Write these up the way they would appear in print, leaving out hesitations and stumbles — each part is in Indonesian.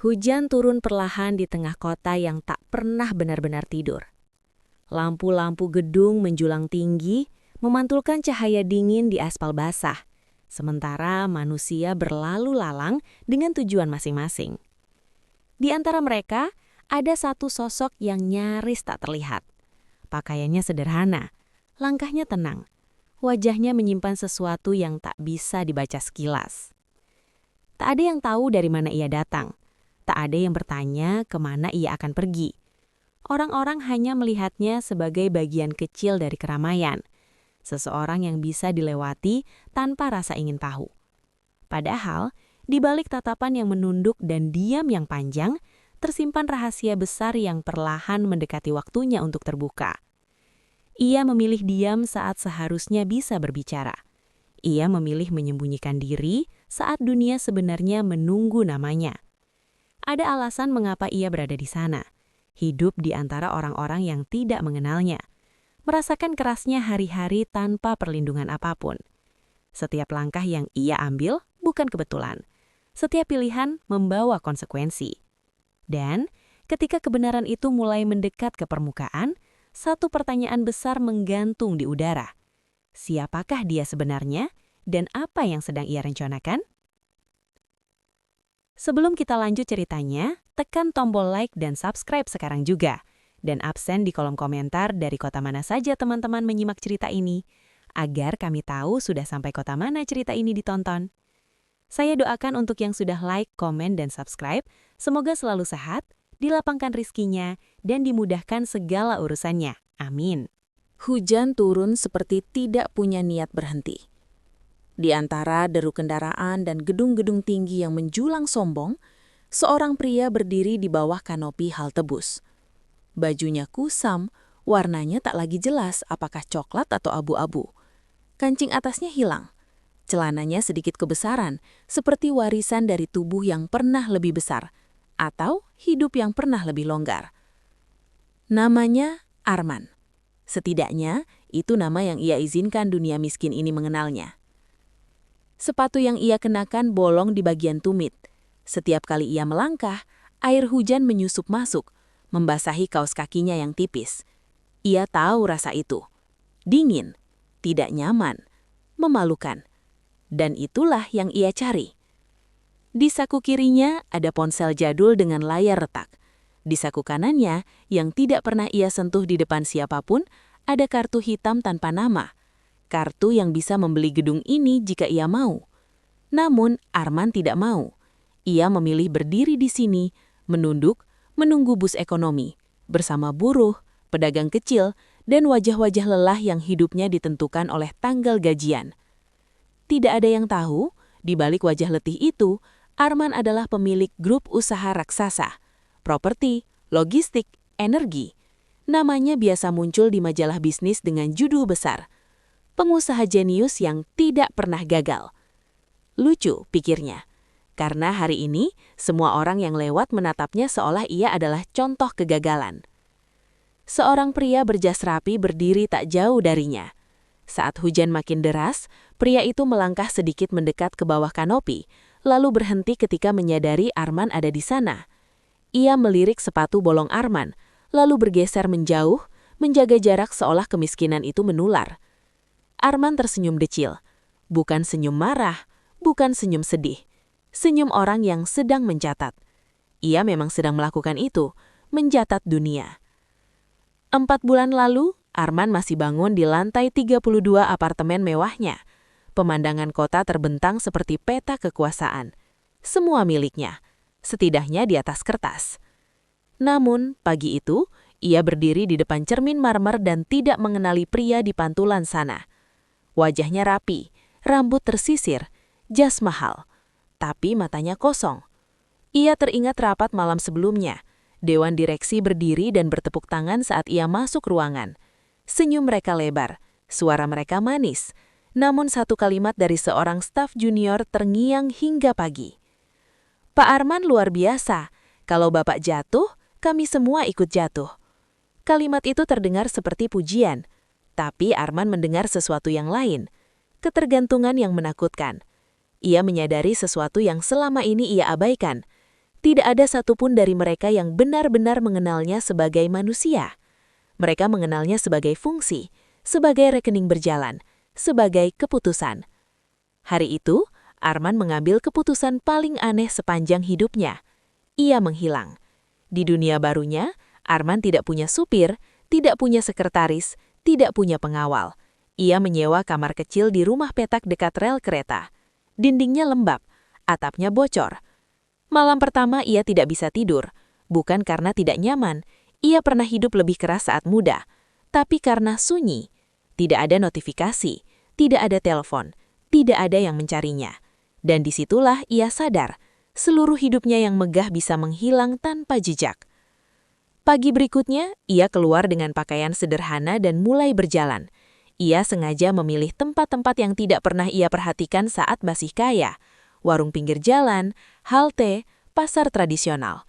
Hujan turun perlahan di tengah kota yang tak pernah benar-benar tidur. Lampu-lampu gedung menjulang tinggi, memantulkan cahaya dingin di aspal basah, sementara manusia berlalu lalang dengan tujuan masing-masing. Di antara mereka, ada satu sosok yang nyaris tak terlihat. Pakaiannya sederhana, langkahnya tenang, wajahnya menyimpan sesuatu yang tak bisa dibaca sekilas. Tak ada yang tahu dari mana ia datang. Tak ada yang bertanya kemana ia akan pergi. Orang-orang hanya melihatnya sebagai bagian kecil dari keramaian. Seseorang yang bisa dilewati tanpa rasa ingin tahu. Padahal, di balik tatapan yang menunduk dan diam yang panjang, tersimpan rahasia besar yang perlahan mendekati waktunya untuk terbuka. Ia memilih diam saat seharusnya bisa berbicara. Ia memilih menyembunyikan diri saat dunia sebenarnya menunggu namanya. Ada alasan mengapa ia berada di sana, hidup di antara orang-orang yang tidak mengenalnya, merasakan kerasnya hari-hari tanpa perlindungan apapun. Setiap langkah yang ia ambil bukan kebetulan. Setiap pilihan membawa konsekuensi. Dan ketika kebenaran itu mulai mendekat ke permukaan, satu pertanyaan besar menggantung di udara. Siapakah dia sebenarnya dan apa yang sedang ia rencanakan? Sebelum kita lanjut ceritanya, tekan tombol like dan subscribe sekarang juga. Dan absen di kolom komentar dari kota mana saja teman-teman menyimak cerita ini, agar kami tahu sudah sampai kota mana cerita ini ditonton. Saya doakan untuk yang sudah like, komen, dan subscribe, semoga selalu sehat, dilapangkan rizkinya, dan dimudahkan segala urusannya. Amin. Hujan turun seperti tidak punya niat berhenti. Di antara deru kendaraan dan gedung-gedung tinggi yang menjulang sombong, seorang pria berdiri di bawah kanopi halte bus. Bajunya kusam, warnanya tak lagi jelas apakah coklat atau abu-abu. Kancing atasnya hilang. Celananya sedikit kebesaran, seperti warisan dari tubuh yang pernah lebih besar, atau hidup yang pernah lebih longgar. Namanya Arman. Setidaknya, itu nama yang ia izinkan dunia miskin ini mengenalnya. Sepatu yang ia kenakan bolong di bagian tumit. Setiap kali ia melangkah, air hujan menyusup masuk, membasahi kaos kakinya yang tipis. Ia tahu rasa itu. Dingin, tidak nyaman, memalukan. Dan itulah yang ia cari. Di saku kirinya ada ponsel jadul dengan layar retak. Di saku kanannya, yang tidak pernah ia sentuh di depan siapapun, ada kartu hitam tanpa nama. Kartu yang bisa membeli gedung ini jika ia mau. Namun, Arman tidak mau. Ia memilih berdiri di sini, menunduk, menunggu bus ekonomi, bersama buruh, pedagang kecil, dan wajah-wajah lelah yang hidupnya ditentukan oleh tanggal gajian. Tidak ada yang tahu, di balik wajah letih itu, Arman adalah pemilik grup usaha raksasa, properti, logistik, energi. Namanya biasa muncul di majalah bisnis dengan judul besar, pengusaha jenius yang tidak pernah gagal. Lucu, pikirnya. Karena hari ini, semua orang yang lewat menatapnya seolah ia adalah contoh kegagalan. Seorang pria berjas rapi berdiri tak jauh darinya. Saat hujan makin deras, pria itu melangkah sedikit mendekat ke bawah kanopi, lalu berhenti ketika menyadari Arman ada di sana. Ia melirik sepatu bolong Arman, lalu bergeser menjauh, menjaga jarak seolah kemiskinan itu menular. Arman tersenyum decil. Bukan senyum marah, bukan senyum sedih. Senyum orang yang sedang mencatat. Ia memang sedang melakukan itu, mencatat dunia. 4 bulan lalu, Arman masih bangun di lantai 32 apartemen mewahnya. Pemandangan kota terbentang seperti peta kekuasaan. Semua miliknya, setidaknya di atas kertas. Namun, pagi itu, ia berdiri di depan cermin marmer dan tidak mengenali pria di pantulan sana. Wajahnya rapi, rambut tersisir, jas mahal. Tapi matanya kosong. Ia teringat rapat malam sebelumnya. Dewan direksi berdiri dan bertepuk tangan saat ia masuk ruangan. Senyum mereka lebar, suara mereka manis. Namun satu kalimat dari seorang staf junior terngiang hingga pagi. Pak Arman luar biasa. Kalau Bapak jatuh, kami semua ikut jatuh. Kalimat itu terdengar seperti pujian. Tapi Arman mendengar sesuatu yang lain, ketergantungan yang menakutkan. Ia menyadari sesuatu yang selama ini ia abaikan. Tidak ada satupun dari mereka yang benar-benar mengenalnya sebagai manusia. Mereka mengenalnya sebagai fungsi, sebagai rekening berjalan, sebagai keputusan. Hari itu, Arman mengambil keputusan paling aneh sepanjang hidupnya. Ia menghilang. Di dunia barunya, Arman tidak punya supir, tidak punya sekretaris, tidak punya pengawal. Ia menyewa kamar kecil di rumah petak dekat rel kereta. Dindingnya lembab, atapnya bocor. Malam pertama ia tidak bisa tidur, bukan karena tidak nyaman. Ia pernah hidup lebih keras saat muda, tapi karena sunyi. Tidak ada notifikasi, tidak ada telepon, tidak ada yang mencarinya. Dan disitulah ia sadar, seluruh hidupnya yang megah bisa menghilang tanpa jejak. Pagi berikutnya, ia keluar dengan pakaian sederhana dan mulai berjalan. Ia sengaja memilih tempat-tempat yang tidak pernah ia perhatikan saat masih kaya. Warung pinggir jalan, halte, pasar tradisional.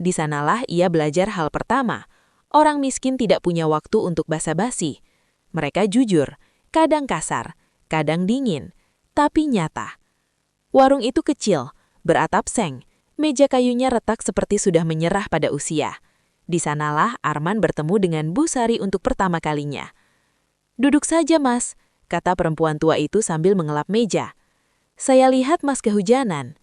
Di sanalah ia belajar hal pertama. Orang miskin tidak punya waktu untuk basa-basi. Mereka jujur, kadang kasar, kadang dingin, tapi nyata. Warung itu kecil, beratap seng, meja kayunya retak seperti sudah menyerah pada usia. Di sanalah Arman bertemu dengan Bu Sari untuk pertama kalinya. "Duduk saja, Mas," kata perempuan tua itu sambil mengelap meja. "Saya lihat Mas kehujanan."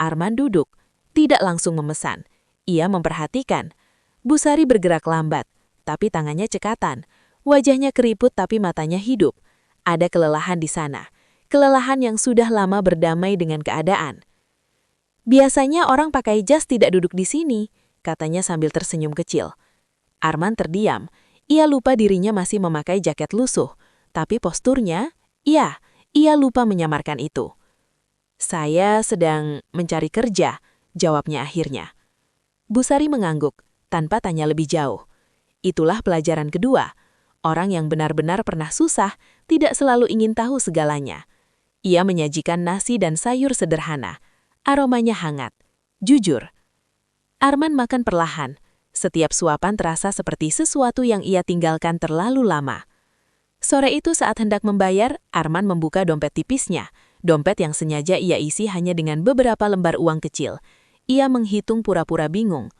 Arman duduk, tidak langsung memesan. Ia memperhatikan. Bu Sari bergerak lambat, tapi tangannya cekatan. Wajahnya keriput tapi matanya hidup. Ada kelelahan di sana. Kelelahan yang sudah lama berdamai dengan keadaan. "Biasanya orang pakai jas tidak duduk di sini," katanya sambil tersenyum kecil. Arman terdiam. Ia lupa dirinya masih memakai jaket lusuh. Tapi posturnya, ia lupa menyamarkan itu. "Saya sedang mencari kerja," jawabnya akhirnya. Bu Sari mengangguk, tanpa tanya lebih jauh. Itulah pelajaran kedua. Orang yang benar-benar pernah susah, tidak selalu ingin tahu segalanya. Ia menyajikan nasi dan sayur sederhana. Aromanya hangat. Jujur. Arman makan perlahan. Setiap suapan terasa seperti sesuatu yang ia tinggalkan terlalu lama. Sore itu saat hendak membayar, Arman membuka dompet tipisnya. Dompet yang sengaja ia isi hanya dengan beberapa lembar uang kecil. Ia menghitung pura-pura bingung.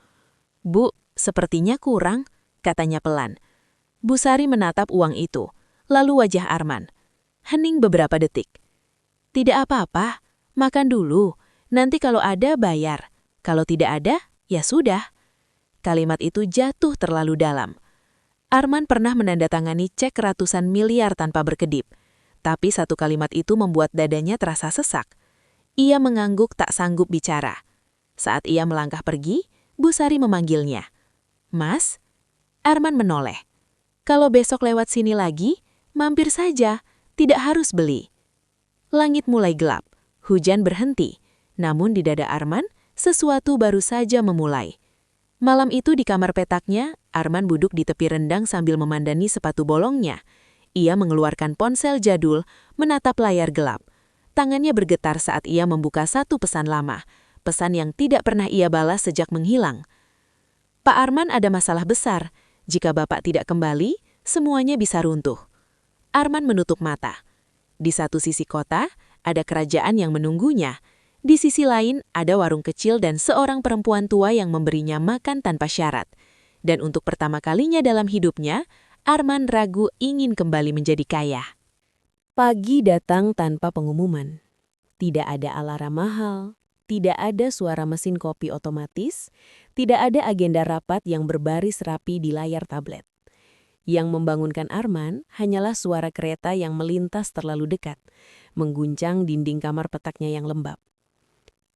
"Bu, sepertinya kurang," katanya pelan. Bu Sari menatap uang itu, lalu wajah Arman. Hening beberapa detik. "Tidak apa-apa, makan dulu. Nanti kalau ada, bayar. Kalau tidak ada, ya sudah." Kalimat itu jatuh terlalu dalam. Arman pernah menandatangani cek ratusan miliar tanpa berkedip. Tapi satu kalimat itu membuat dadanya terasa sesak. Ia mengangguk tak sanggup bicara. Saat ia melangkah pergi, Bu Sari memanggilnya. "Mas?" Arman menoleh. "Kalau besok lewat sini lagi, mampir saja, tidak harus beli." Langit mulai gelap, hujan berhenti. Namun di dada Arman, sesuatu baru saja memulai. Malam itu di kamar petaknya, Arman duduk di tepi rendang sambil memandani sepatu bolongnya. Ia mengeluarkan ponsel jadul, menatap layar gelap. Tangannya bergetar saat ia membuka satu pesan lama. Pesan yang tidak pernah ia balas sejak menghilang. "Pak Arman, ada masalah besar. Jika Bapak tidak kembali, semuanya bisa runtuh." Arman menutup mata. Di satu sisi kota, ada kerajaan yang menunggunya. Di sisi lain, ada warung kecil dan seorang perempuan tua yang memberinya makan tanpa syarat. Dan untuk pertama kalinya dalam hidupnya, Arman ragu ingin kembali menjadi kaya. Pagi datang tanpa pengumuman. Tidak ada alarm mahal. Tidak ada suara mesin kopi otomatis, tidak ada agenda rapat yang berbaris rapi di layar tablet. Yang membangunkan Arman hanyalah suara kereta yang melintas terlalu dekat, mengguncang dinding kamar petaknya yang lembab.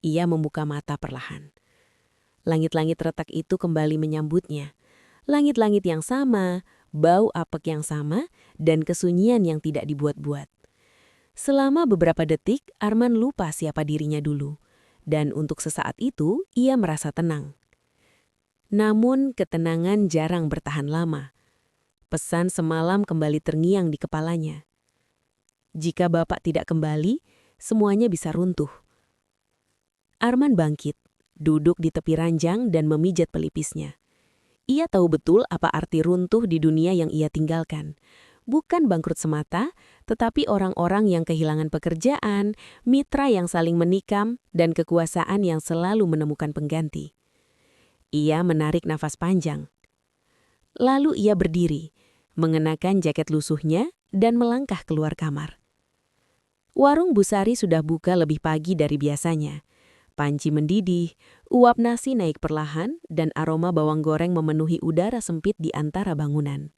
Ia membuka mata perlahan. Langit-langit retak itu kembali menyambutnya. Langit-langit yang sama, bau apek yang sama, dan kesunyian yang tidak dibuat-buat. Selama beberapa detik, Arman lupa siapa dirinya dulu. Dan untuk sesaat itu, ia merasa tenang. Namun, ketenangan jarang bertahan lama. Pesan semalam kembali terngiang di kepalanya. Jika Bapak tidak kembali, semuanya bisa runtuh. Arman bangkit, duduk di tepi ranjang dan memijat pelipisnya. Ia tahu betul apa arti runtuh di dunia yang ia tinggalkan. bukan bangkrut semata, tetapi orang-orang yang kehilangan pekerjaan, mitra yang saling menikam, dan kekuasaan yang selalu menemukan pengganti. Ia menarik nafas panjang. Lalu ia berdiri, mengenakan jaket lusuhnya, dan melangkah keluar kamar. Warung Bu Sari sudah buka lebih pagi dari biasanya. Panci mendidih, uap nasi naik perlahan, dan aroma bawang goreng memenuhi udara sempit di antara bangunan.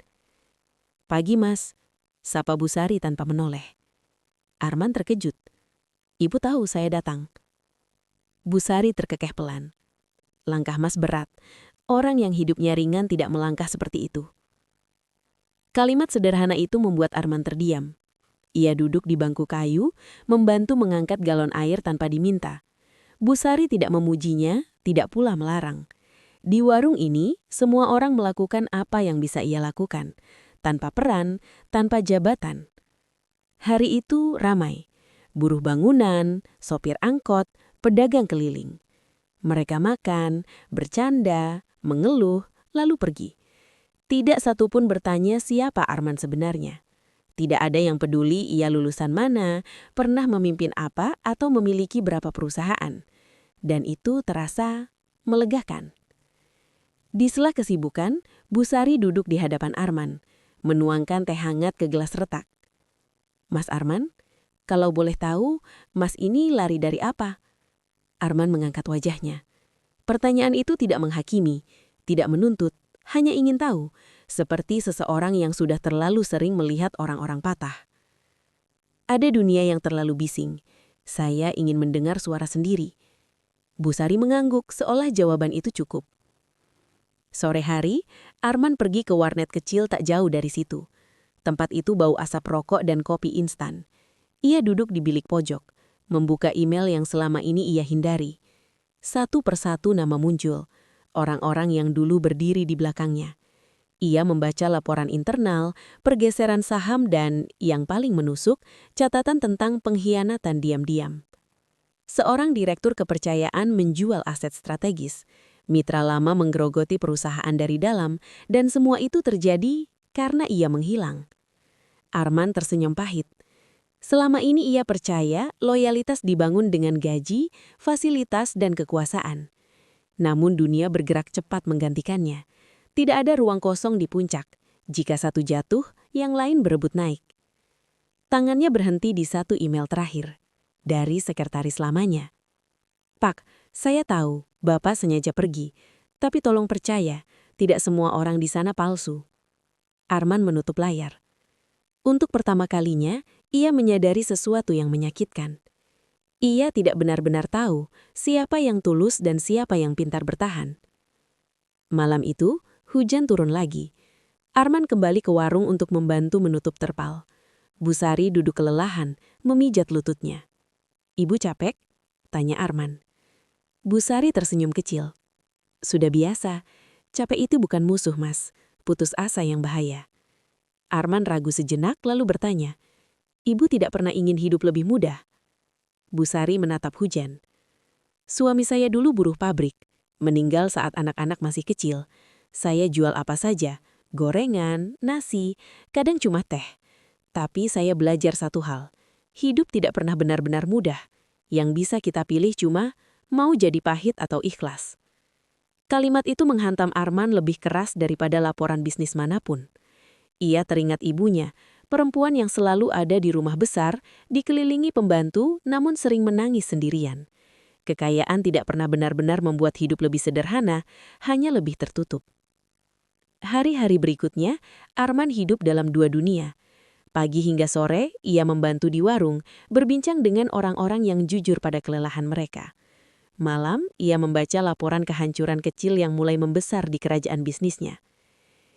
"Pagi, Mas," sapa Bu Sari tanpa menoleh. Arman terkejut. "Ibu tahu saya datang." Bu Sari terkekeh pelan. Langkah Mas berat. Orang yang hidupnya ringan tidak melangkah seperti itu. Kalimat sederhana itu membuat Arman terdiam. Ia duduk di bangku kayu, membantu mengangkat galon air tanpa diminta. Bu Sari tidak memujinya, tidak pula melarang. Di warung ini, semua orang melakukan apa yang bisa ia lakukan, tanpa peran, tanpa jabatan. Hari itu ramai. Buruh bangunan, sopir angkot, pedagang keliling. Mereka makan, bercanda, mengeluh, lalu pergi. Tidak satupun bertanya siapa Arman sebenarnya. Tidak ada yang peduli ia lulusan mana, pernah memimpin apa, atau memiliki berapa perusahaan. Dan itu terasa melegakan. Di sela kesibukan, Bu Sari duduk di hadapan Arman, menuangkan teh hangat ke gelas retak. "Mas Arman, kalau boleh tahu, Mas ini lari dari apa?" Arman mengangkat wajahnya. Pertanyaan itu tidak menghakimi, tidak menuntut, hanya ingin tahu, seperti seseorang yang sudah terlalu sering melihat orang-orang patah. "Ada dunia yang terlalu bising. Saya ingin mendengar suara sendiri." Bu Sari mengangguk seolah jawaban itu cukup. Sore hari, Arman pergi ke warnet kecil tak jauh dari situ. Tempat itu bau asap rokok dan kopi instan. Ia duduk di bilik pojok, membuka email yang selama ini ia hindari. Satu persatu nama muncul, orang-orang yang dulu berdiri di belakangnya. Ia membaca laporan internal, pergeseran saham dan, yang paling menusuk, catatan tentang pengkhianatan diam-diam. Seorang direktur kepercayaan menjual aset strategis. Mitra lama menggerogoti perusahaan dari dalam, dan semua itu terjadi karena ia menghilang. Arman tersenyum pahit. Selama ini ia percaya loyalitas dibangun dengan gaji, fasilitas, dan kekuasaan. Namun dunia bergerak cepat menggantikannya. Tidak ada ruang kosong di puncak. Jika satu jatuh, yang lain berebut naik. Tangannya berhenti di satu email terakhir. Dari sekretaris lamanya. "Pak, saya tahu Bapak sengaja pergi. Tapi tolong percaya, tidak semua orang di sana palsu." Arman menutup layar. Untuk pertama kalinya, ia menyadari sesuatu yang menyakitkan. Ia tidak benar-benar tahu siapa yang tulus dan siapa yang pintar bertahan. Malam itu, hujan turun lagi. Arman kembali ke warung untuk membantu menutup terpal. Bu Sari duduk kelelahan, memijat lututnya. "Ibu capek?" tanya Arman. Bu Sari tersenyum kecil. "Sudah biasa, capek itu bukan musuh, Mas. Putus asa yang bahaya." Arman ragu sejenak lalu bertanya, "Ibu tidak pernah ingin hidup lebih mudah?" Bu Sari menatap hujan. "Suami saya dulu buruh pabrik, meninggal saat anak-anak masih kecil. Saya jual apa saja, gorengan, nasi, kadang cuma teh. Tapi saya belajar satu hal, hidup tidak pernah benar-benar mudah. Yang bisa kita pilih cuma mau jadi pahit atau ikhlas." Kalimat itu menghantam Arman lebih keras daripada laporan bisnis manapun. Ia teringat ibunya, perempuan yang selalu ada di rumah besar, dikelilingi pembantu namun sering menangis sendirian. Kekayaan tidak pernah benar-benar membuat hidup lebih sederhana, hanya lebih tertutup. Hari-hari berikutnya, Arman hidup dalam dua dunia. Pagi hingga sore, ia membantu di warung, berbincang dengan orang-orang yang jujur pada kelelahan mereka. Malam, ia membaca laporan kehancuran kecil yang mulai membesar di kerajaan bisnisnya.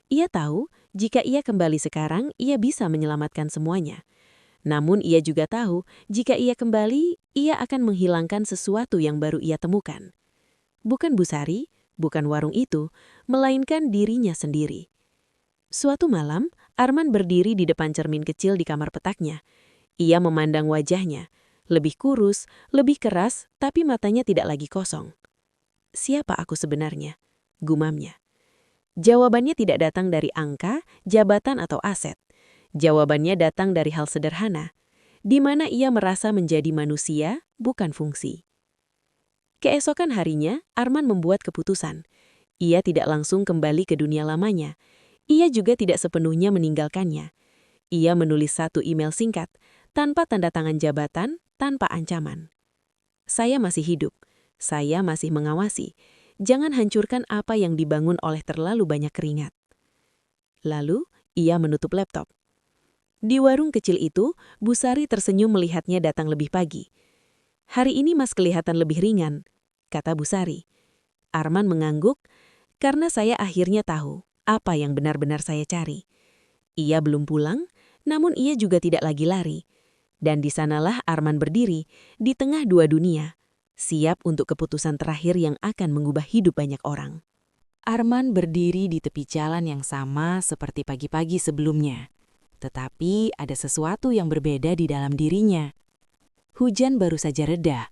Ia tahu, jika ia kembali sekarang, ia bisa menyelamatkan semuanya. Namun ia juga tahu, jika ia kembali, ia akan menghilangkan sesuatu yang baru ia temukan. Bukan Bu Sari, bukan warung itu, melainkan dirinya sendiri. Suatu malam, Arman berdiri di depan cermin kecil di kamar petaknya. Ia memandang wajahnya, lebih kurus, lebih keras, tapi matanya tidak lagi kosong. "Siapa aku sebenarnya?" gumamnya. Jawabannya tidak datang dari angka, jabatan, atau aset. Jawabannya datang dari hal sederhana, di mana ia merasa menjadi manusia, bukan fungsi. Keesokan harinya, Arman membuat keputusan. Ia tidak langsung kembali ke dunia lamanya. Ia juga tidak sepenuhnya meninggalkannya. Ia menulis satu email singkat, tanpa tanda tangan jabatan, tanpa ancaman. Saya masih hidup. Saya masih mengawasi. Jangan hancurkan apa yang dibangun oleh terlalu banyak keringat. Lalu, ia menutup laptop. Di warung kecil itu, Bu Sari tersenyum melihatnya datang lebih pagi. "Hari ini Mas kelihatan lebih ringan," kata Bu Sari. Arman mengangguk, karena saya akhirnya tahu apa yang benar-benar saya cari. Ia belum pulang, namun ia juga tidak lagi lari. Dan di sanalah Arman berdiri, di tengah dua dunia, siap untuk keputusan terakhir yang akan mengubah hidup banyak orang. Arman berdiri di tepi jalan yang sama seperti pagi-pagi sebelumnya. Tetapi ada sesuatu yang berbeda di dalam dirinya. Hujan baru saja reda.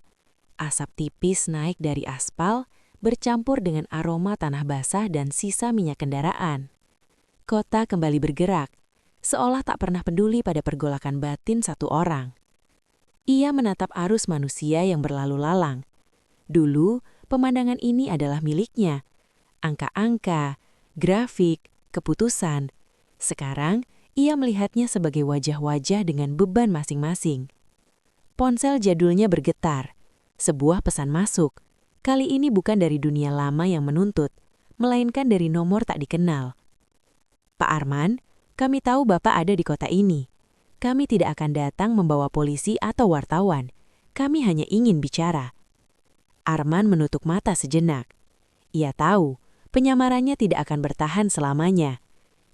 Asap tipis naik dari aspal, bercampur dengan aroma tanah basah dan sisa minyak kendaraan. Kota kembali bergerak, seolah tak pernah peduli pada pergolakan batin satu orang. Ia menatap arus manusia yang berlalu lalang. Dulu, pemandangan ini adalah miliknya. Angka-angka, grafik, keputusan. Sekarang, ia melihatnya sebagai wajah-wajah dengan beban masing-masing. Ponsel jadulnya bergetar. Sebuah pesan masuk. Kali ini bukan dari dunia lama yang menuntut, melainkan dari nomor tak dikenal. "Pak Arman, kami tahu Bapak ada di kota ini. Kami tidak akan datang membawa polisi atau wartawan. Kami hanya ingin bicara." Arman menutup mata sejenak. Ia tahu, penyamarannya tidak akan bertahan selamanya.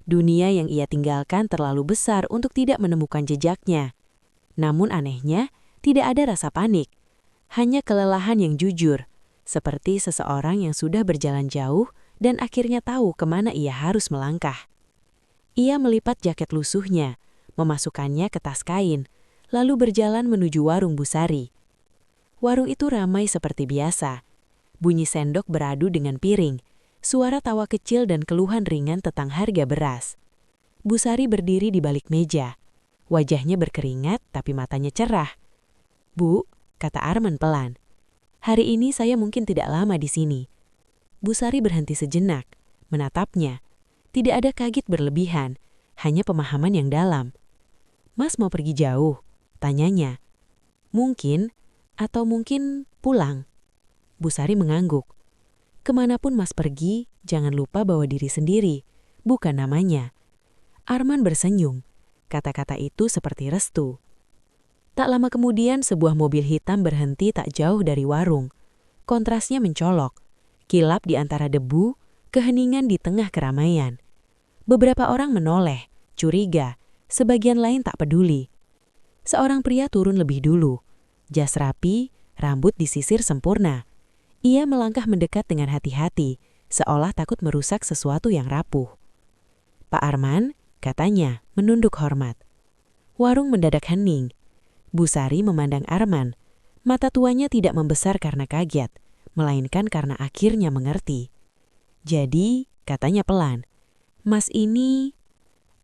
Dunia yang ia tinggalkan terlalu besar untuk tidak menemukan jejaknya. Namun anehnya, tidak ada rasa panik. Hanya kelelahan yang jujur, seperti seseorang yang sudah berjalan jauh dan akhirnya tahu kemana ia harus melangkah. Ia melipat jaket lusuhnya, memasukkannya ke tas kain, lalu berjalan menuju warung Bu Sari. Warung itu ramai seperti biasa. Bunyi sendok beradu dengan piring, suara tawa kecil dan keluhan ringan tentang harga beras. Bu Sari berdiri di balik meja. Wajahnya berkeringat tapi matanya cerah. "Bu," kata Arman pelan, "hari ini saya mungkin tidak lama di sini." Bu Sari berhenti sejenak, menatapnya. Tidak ada kaget berlebihan, hanya pemahaman yang dalam. "Mas mau pergi jauh?" tanyanya. "Mungkin, atau mungkin pulang." Bu Sari mengangguk. "Kemanapun Mas pergi, jangan lupa bawa diri sendiri, bukan namanya." Arman bersenyum. Kata-kata itu seperti restu. Tak lama kemudian sebuah mobil hitam berhenti tak jauh dari warung. Kontrasnya mencolok. Kilap di antara debu, keheningan di tengah keramaian. Beberapa orang menoleh, curiga, sebagian lain tak peduli. Seorang pria turun lebih dulu. Jas rapi, rambut disisir sempurna. Ia melangkah mendekat dengan hati-hati, seolah takut merusak sesuatu yang rapuh. "Pak Arman," katanya, menunduk hormat. Warung mendadak hening. Bu Sari memandang Arman. Mata tuanya tidak membesar karena kaget, melainkan karena akhirnya mengerti. "Jadi," katanya pelan, "Mas ini..."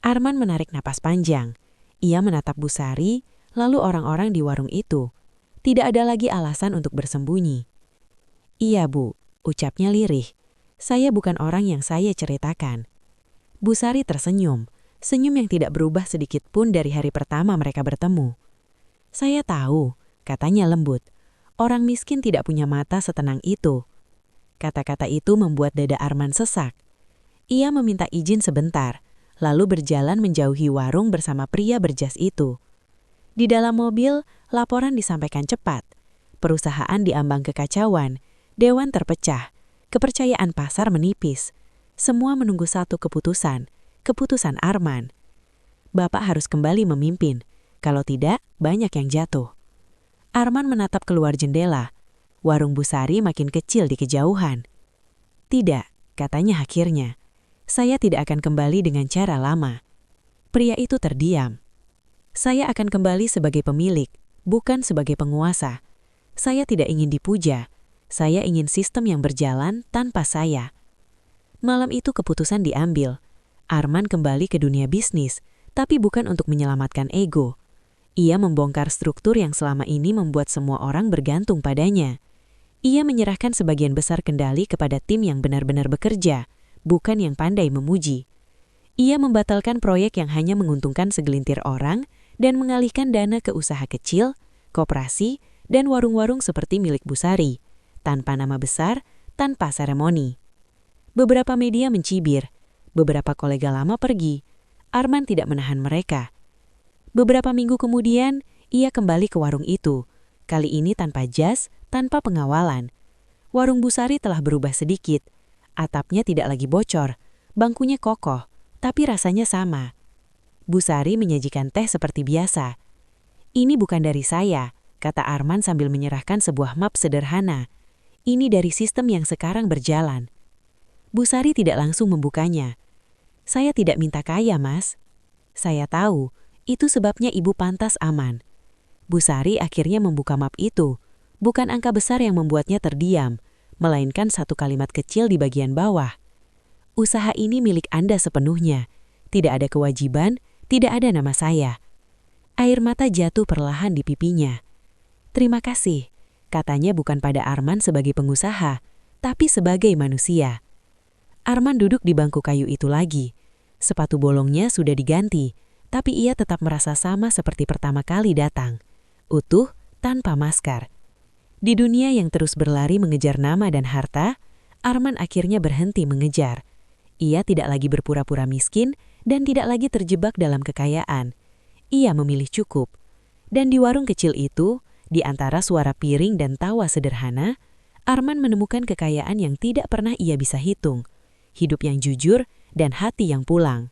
Arman menarik napas panjang. Ia menatap Bu Sari, lalu orang-orang di warung itu. Tidak ada lagi alasan untuk bersembunyi. "Iya Bu," ucapnya lirih. "Saya bukan orang yang saya ceritakan." Bu Sari tersenyum, senyum yang tidak berubah sedikit pun dari hari pertama mereka bertemu. "Saya tahu," katanya lembut. "Orang miskin tidak punya mata setenang itu." Kata-kata itu membuat dada Arman sesak. Ia meminta izin sebentar, lalu berjalan menjauhi warung bersama pria berjas itu. Di dalam mobil, laporan disampaikan cepat. Perusahaan diambang kekacauan, dewan terpecah, kepercayaan pasar menipis. Semua menunggu satu keputusan, keputusan Arman. Bapak harus kembali memimpin, kalau tidak banyak yang jatuh. Arman menatap keluar jendela. Warung Bu Sari makin kecil di kejauhan. "Tidak," katanya akhirnya. "Saya tidak akan kembali dengan cara lama." Pria itu terdiam. "Saya akan kembali sebagai pemilik, bukan sebagai penguasa. Saya tidak ingin dipuja. Saya ingin sistem yang berjalan tanpa saya." Malam itu keputusan diambil. Arman kembali ke dunia bisnis, tapi bukan untuk menyelamatkan ego. Ia membongkar struktur yang selama ini membuat semua orang bergantung padanya. Ia menyerahkan sebagian besar kendali kepada tim yang benar-benar bekerja, bukan yang pandai memuji. Ia membatalkan proyek yang hanya menguntungkan segelintir orang dan mengalihkan dana ke usaha kecil, koperasi, dan warung-warung seperti milik Busari, tanpa nama besar, tanpa seremoni. Beberapa media mencibir, beberapa kolega lama pergi. Arman tidak menahan mereka. Beberapa minggu kemudian, ia kembali ke warung itu, kali ini tanpa jas, tanpa pengawalan. Warung Busari telah berubah sedikit. Atapnya tidak lagi bocor, bangkunya kokoh, tapi rasanya sama. Busari menyajikan teh seperti biasa. "Ini bukan dari saya," kata Arman sambil menyerahkan sebuah map sederhana. "Ini dari sistem yang sekarang berjalan." Busari tidak langsung membukanya. "Saya tidak minta kaya, Mas." "Saya tahu, itu sebabnya Ibu pantas aman." Busari akhirnya membuka map itu. Bukan angka besar yang membuatnya terdiam, melainkan satu kalimat kecil di bagian bawah. "Usaha ini milik Anda sepenuhnya. Tidak ada kewajiban, tidak ada nama saya." Air mata jatuh perlahan di pipinya. "Terima kasih," katanya bukan pada Arman sebagai pengusaha, tapi sebagai manusia. Arman duduk di bangku kayu itu lagi. Sepatu bolongnya sudah diganti, tapi ia tetap merasa sama seperti pertama kali datang. Utuh, tanpa masker. Di dunia yang terus berlari mengejar nama dan harta, Arman akhirnya berhenti mengejar. Ia tidak lagi berpura-pura miskin dan tidak lagi terjebak dalam kekayaan. Ia memilih cukup. Dan di warung kecil itu, di antara suara piring dan tawa sederhana, Arman menemukan kekayaan yang tidak pernah ia bisa hitung. Hidup yang jujur dan hati yang pulang.